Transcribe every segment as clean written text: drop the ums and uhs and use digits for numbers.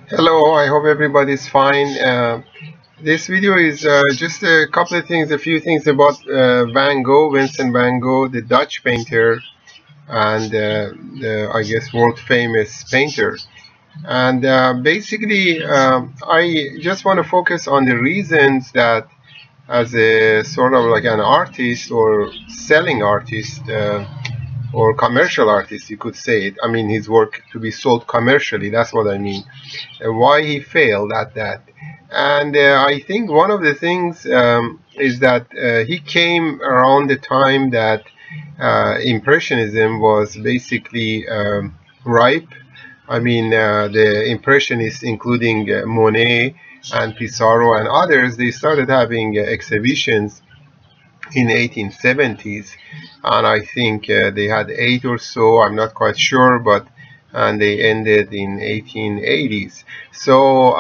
Hello, I hope everybody's fine. This video is just a couple of things, a few things about Van Gogh, Vincent Van Gogh, the Dutch painter, and the, I guess, world famous painter. And basically, I just want to focus on the reasons that, as a sort of like an artist or selling artist, or commercial artist, you could say it. I mean, his work to be sold commercially, that's what I mean. Why he failed at that. And I think one of the things is that he came around the time that Impressionism was basically ripe. I mean, the Impressionists, including Monet and Pissarro and others, they started having exhibitions in 1870s, and I think they had 8 or so, I'm not quite sure, but and they ended in 1880s. So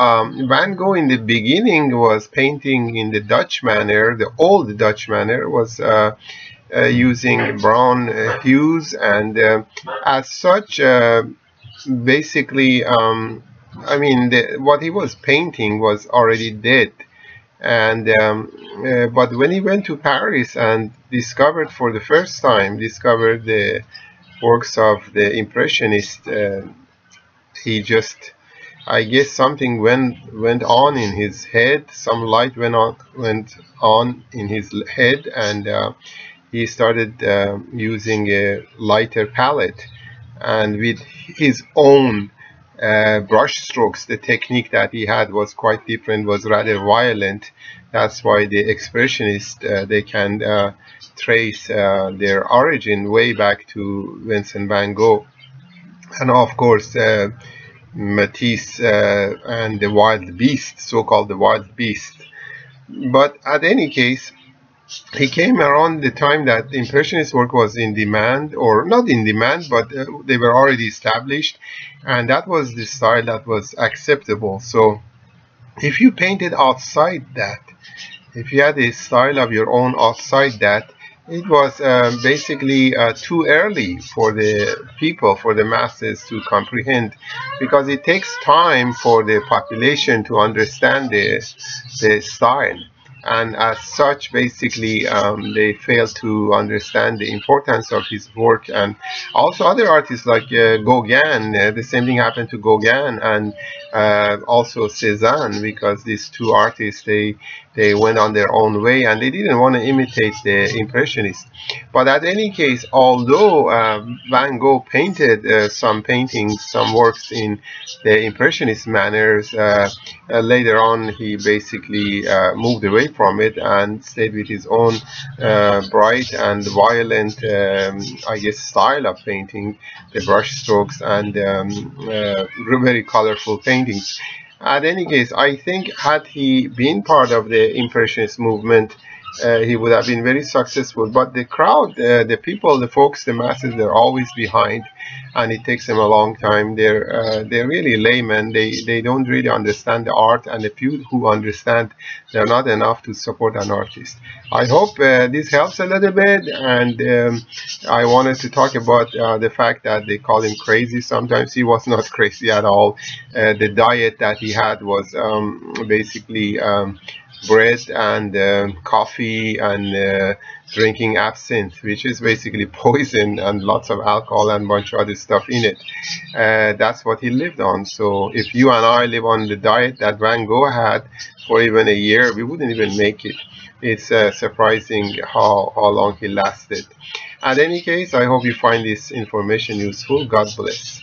Van Gogh in the beginning was painting in the Dutch manner, the old Dutch manner, was using brown hues, and as such, basically, I mean, what he was painting was already dead. And but when he went to Paris and discovered for the first time, discovered the works of the Impressionists, he just, I guess, something went on in his head. Some light went on in his head, and he started using a lighter palette, and with his own brush strokes. The technique that he had was quite different, was rather violent. That's why the expressionists, they can trace their origin way back to Vincent van Gogh, and of course Matisse and the wild beast, so-called the wild beast. But at any case, he came around the time that Impressionist work was in demand, or not in demand, but they were already established, and that was the style that was acceptable. So if you painted outside that, if you had a style of your own outside that, it was basically too early for the people, for the masses to comprehend, because it takes time for the population to understand the style. And as such, basically, they fail to understand the importance of his work. And also other artists like Gauguin, the same thing happened to Gauguin, and also Cézanne, because these two artists, they went on their own way, and they didn't want to imitate the Impressionists. But at any case, although Van Gogh painted some paintings, some works in the Impressionist manners, later on he basically moved away from it and stayed with his own bright and violent, I guess, style of painting, the brush strokes, and very colorful paintings. At any case, I think had he been part of the Impressionist movement, he would have been very successful. But the crowd, the people, the folks, the masses, they're always behind, and it takes them a long time. They're really laymen. They don't really understand the art, and the few who understand, they're not enough to support an artist. I hope this helps a little bit, and I wanted to talk about the fact that they call him crazy. Sometimes he was not crazy at all. The diet that he had was basically bread and coffee and drinking absinthe, which is basically poison, and lots of alcohol and a bunch of other stuff in it. That's what he lived on. So if you and I live on the diet that Van Gogh had for even a year, we wouldn't even make it. It's surprising how long he lasted. At any case, I hope you find this information useful. God bless.